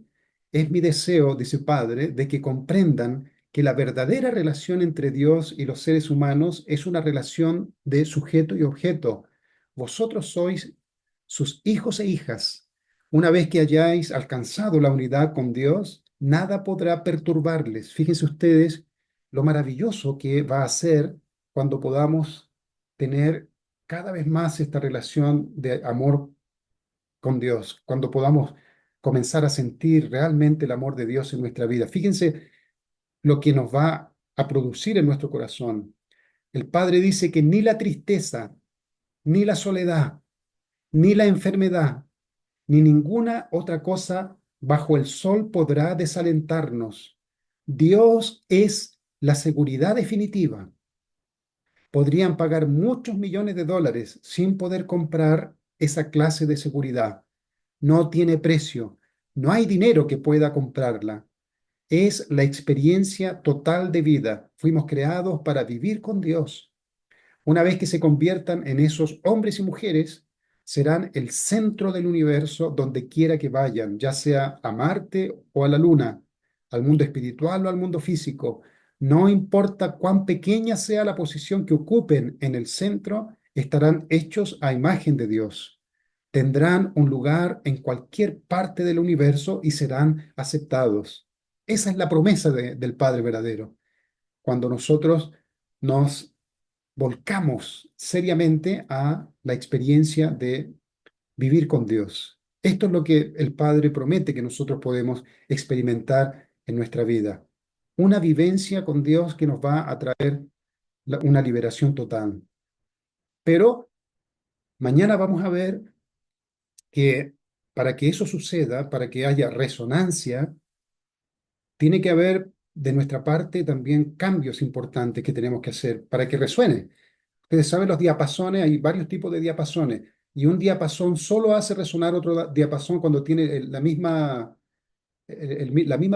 es mi deseo, dice Padre, de que comprendan que la verdadera relación entre Dios y los seres humanos es una relación de sujeto y objeto. Vosotros sois sus hijos e hijas. Una vez que hayáis alcanzado la unidad con Dios, nada podrá perturbarles. Fíjense ustedes lo maravilloso que va a ser cuando podamos tener cada vez más esta relación de amor con Dios, cuando podamos comenzar a sentir realmente el amor de Dios en nuestra vida. Fíjense lo que nos va a producir en nuestro corazón. El Padre dice que ni la tristeza, ni la soledad, ni la enfermedad, ni ninguna otra cosa bajo el sol podrá desalentarnos. Dios es la seguridad definitiva. Podrían pagar muchos millones de dólares sin poder comprar esa clase de seguridad. No tiene precio, no hay dinero que pueda comprarla. Es la experiencia total de vida. Fuimos creados para vivir con Dios. Una vez que se conviertan en esos hombres y mujeres, serán el centro del universo donde quiera que vayan, ya sea a Marte o a la Luna, al mundo espiritual o al mundo físico. No importa cuán pequeña sea la posición que ocupen en el centro, estarán hechos a imagen de Dios. Tendrán un lugar en cualquier parte del universo y serán aceptados. Esa es la promesa del Padre verdadero. Cuando nosotros nos volcamos seriamente a la experiencia de vivir con Dios. Esto es lo que el Padre promete que nosotros podemos experimentar en nuestra vida. Una vivencia con Dios que nos va a traer una liberación total. Pero mañana vamos a ver que para que eso suceda, para que haya resonancia, tiene que haber de nuestra parte también cambios importantes que tenemos que hacer para que resuene. Ustedes saben los diapasones, hay varios tipos de diapasones, y un diapasón solo hace resonar otro diapasón cuando tiene la misma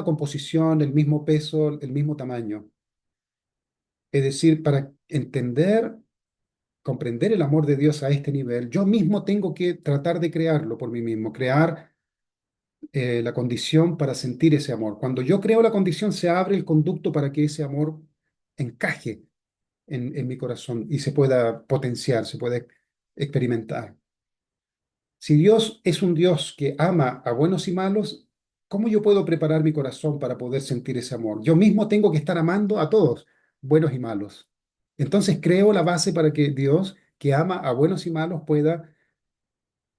composición, el mismo peso, el mismo tamaño. Es decir, para entender, comprender el amor de Dios a este nivel, yo mismo tengo que tratar de crearlo por mí mismo, crear la condición para sentir ese amor. Cuando yo creo la condición, se abre el conducto para que ese amor encaje en mi corazón y se pueda potenciar, se pueda experimentar. Si Dios es un Dios que ama a buenos y malos, ¿cómo yo puedo preparar mi corazón para poder sentir ese amor? Yo mismo tengo que estar amando a todos, buenos y malos. Entonces creo la base para que Dios, que ama a buenos y malos, pueda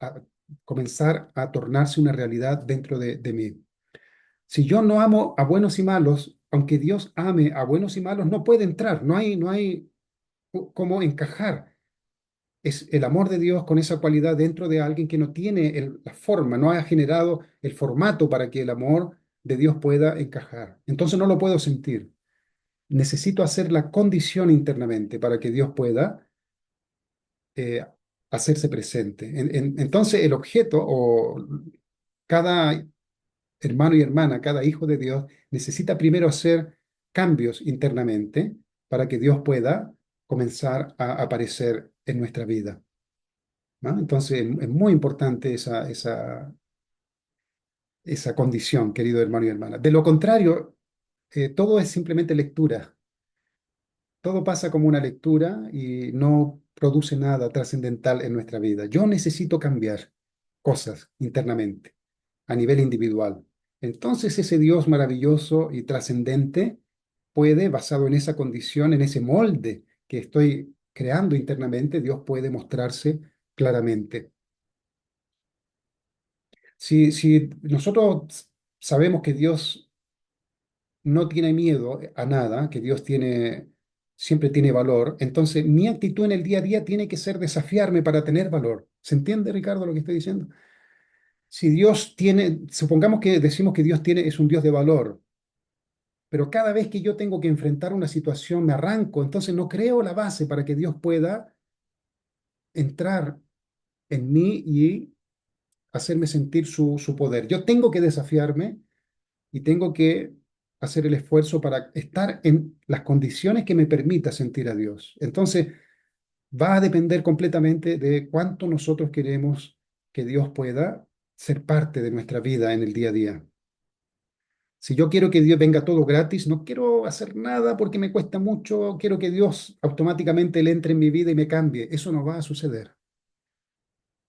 a- comenzar a tornarse una realidad dentro de mí. Si yo no amo a buenos y malos, aunque Dios ame a buenos y malos, no puede entrar, no hay cómo encajar. Es el amor de Dios con esa cualidad dentro de alguien que no tiene la forma, no ha generado el formato para que el amor de Dios pueda encajar. Entonces no lo puedo sentir. Necesito hacer la condición internamente para que Dios pueda eh, hacerse presente. Entonces el objeto o cada hermano y hermana, cada hijo de Dios, necesita primero hacer cambios internamente para que Dios pueda comenzar a aparecer en nuestra vida, ¿no? Entonces es muy importante esa condición, querido hermano y hermana. De lo contrario, todo es simplemente lectura. Todo pasa como una lectura y no produce nada trascendental en nuestra vida. Yo necesito cambiar cosas internamente, a nivel individual. Entonces ese Dios maravilloso y trascendente puede, basado en esa condición, en ese molde que estoy creando internamente, Dios puede mostrarse claramente. Si nosotros sabemos que Dios no tiene miedo a nada, que Dios siempre tiene valor, entonces mi actitud en el día a día tiene que ser desafiarme para tener valor. ¿Se entiende, Ricardo, lo que estoy diciendo? Si Dios tiene, supongamos que decimos que Dios es un Dios de valor, pero cada vez que yo tengo que enfrentar una situación me arranco, entonces no creo la base para que Dios pueda entrar en mí y hacerme sentir su poder. Yo tengo que desafiarme y tengo que hacer el esfuerzo para estar en las condiciones que me permita sentir a Dios. Entonces, va a depender completamente de cuánto nosotros queremos que Dios pueda ser parte de nuestra vida en el día a día. Si yo quiero que Dios venga todo gratis, no quiero hacer nada porque me cuesta mucho, quiero que Dios automáticamente le entre en mi vida y me cambie. Eso no va a suceder.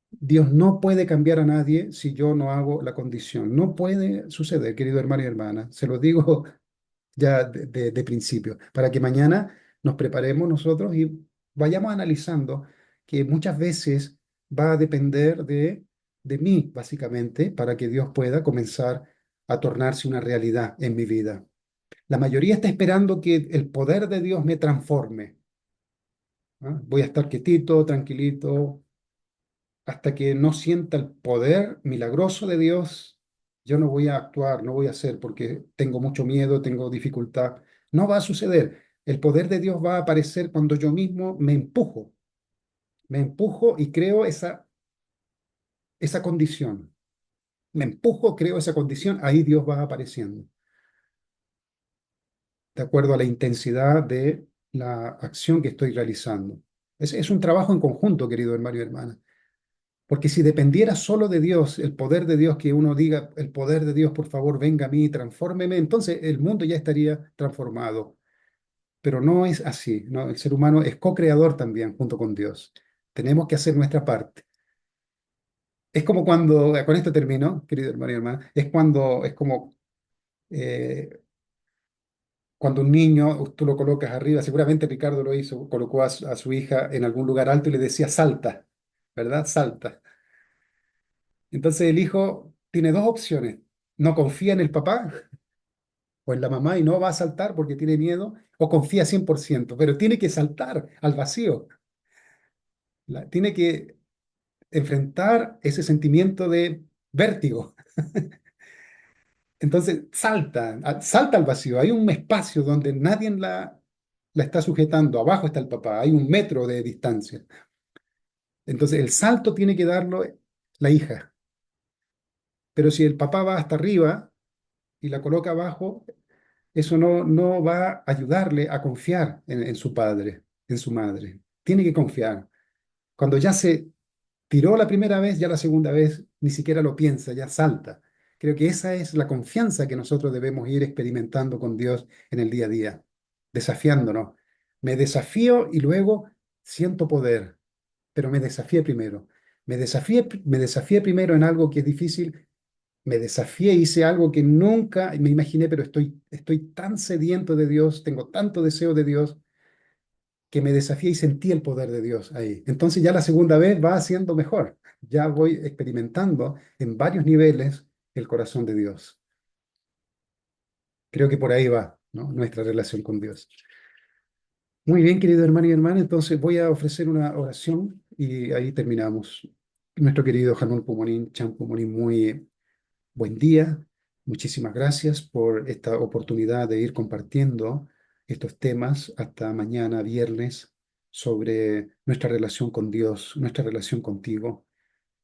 Dios no puede cambiar a nadie si yo no hago la condición. No puede suceder, querido hermano y hermana. Se lo digo ya de principio, para que mañana nos preparemos nosotros y vayamos analizando que muchas veces va a depender de mí, básicamente, para que Dios pueda comenzar a tornarse una realidad en mi vida. La mayoría está esperando que el poder de Dios me transforme, ¿ah? Voy a estar quietito, tranquilito, hasta que no sienta el poder milagroso de Dios, yo no voy a actuar, no voy a hacer porque tengo mucho miedo, tengo dificultad. No va a suceder. El poder de Dios va a aparecer cuando yo mismo me empujo y creo esa condición. Me empujo, creo esa condición, ahí Dios va apareciendo, de acuerdo a la intensidad de la acción que estoy realizando. Es un trabajo en conjunto, querido hermano y hermana. Porque si dependiera solo de Dios, el poder de Dios, que uno diga, el poder de Dios, por favor, venga a mí, transfórmeme, entonces el mundo ya estaría transformado. Pero no es así, ¿no? El ser humano es co-creador también junto con Dios. Tenemos que hacer nuestra parte. Es como cuando, con esto termino, querido hermano y hermana, es como eh, cuando un niño, tú lo colocas arriba, seguramente Ricardo lo hizo, colocó a su hija en algún lugar alto y le decía, salta, ¿verdad? Salta. Entonces el hijo tiene dos opciones. No confía en el papá o en la mamá y no va a saltar porque tiene miedo, o confía 100%, pero tiene que saltar al vacío. Tiene que enfrentar ese sentimiento de vértigo. Entonces salta, salta al vacío. Hay un espacio donde nadie la está sujetando. Abajo está el papá, hay 1 metro de distancia. Entonces el salto tiene que darlo la hija. Pero si el papá va hasta arriba y la coloca abajo, eso no va a ayudarle a confiar en su padre, en su madre. Tiene que confiar. Cuando ya se tiró la primera vez, ya la segunda vez ni siquiera lo piensa, ya salta. Creo que esa es la confianza que nosotros debemos ir experimentando con Dios en el día a día, desafiándonos. Me desafío y luego siento poder, pero me desafié primero. Me desafié primero en algo que es difícil me desafié, hice algo que nunca me imaginé, pero estoy tan sediento de Dios, tengo tanto deseo de Dios, que me desafié y sentí el poder de Dios ahí. Entonces ya la segunda vez va siendo mejor. Ya voy experimentando en varios niveles el corazón de Dios. Creo que por ahí va, ¿no? Nuestra relación con Dios. Muy bien, querido hermano y hermana, entonces voy a ofrecer una oración y ahí terminamos. Nuestro querido Hanul Pumorín, Chan Pumorín, muy buen día. Muchísimas gracias por esta oportunidad de ir compartiendo estos temas hasta mañana, viernes, sobre nuestra relación con Dios, nuestra relación contigo.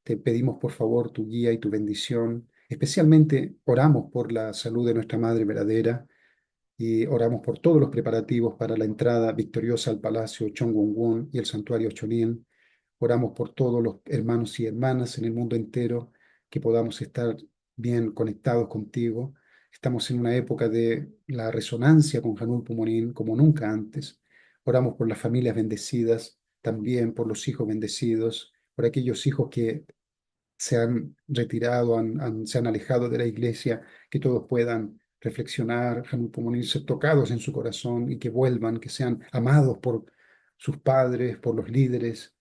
Te pedimos por favor tu guía y tu bendición. Especialmente oramos por la salud de nuestra Madre verdadera y oramos por todos los preparativos para la entrada victoriosa al Palacio Chongwon y el Santuario Chonin. Oramos por todos los hermanos y hermanas en el mundo entero, que podamos estar bien conectados contigo. Estamos en una época de la resonancia con Hanul Pumorín como nunca antes. Oramos por las familias bendecidas, también por los hijos bendecidos, por aquellos hijos que se han retirado, se han alejado de la iglesia, que todos puedan reflexionar, ser tocados en su corazón y que vuelvan, que sean amados por sus padres, por los líderes.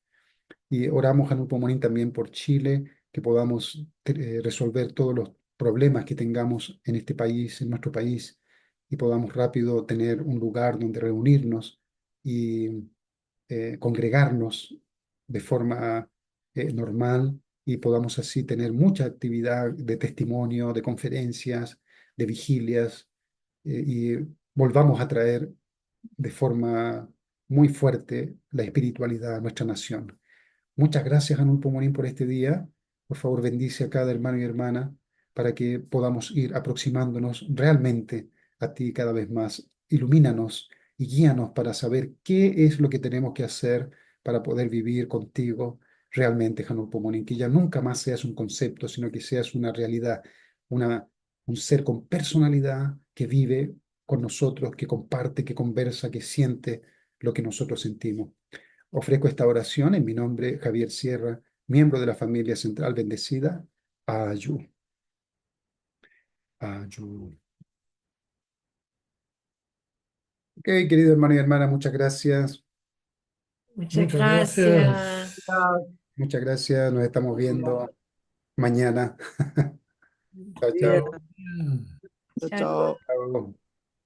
Y oramos, Hanú Pomonín, también por Chile, que podamos resolver todos los problemas que tengamos en este país, en nuestro país, y podamos rápido tener un lugar donde reunirnos y congregarnos de forma normal y podamos así tener mucha actividad de testimonio, de conferencias, de vigilias y volvamos a traer de forma muy fuerte la espiritualidad a nuestra nación. Muchas gracias, Anul Pomorín, por este día. Por favor, bendice a cada hermano y hermana para que podamos ir aproximándonos realmente a ti cada vez más. Ilumínanos y guíanos para saber qué es lo que tenemos que hacer para poder vivir contigo realmente, Anul Pomorín. Que ya nunca más seas un concepto, sino que seas una realidad, una, un ser con personalidad que vive con nosotros, que comparte, que conversa, que siente lo que nosotros sentimos. Ofrezco esta oración en mi nombre, Javier Sierra, miembro de la familia central bendecida. Ayú, ayú. Ok, querido hermano y hermana, muchas gracias. Muchas Muchas gracias. gracias. Muchas gracias. Nos estamos viendo mañana. Chao, Bien. chao. Bien. Chao. Chao.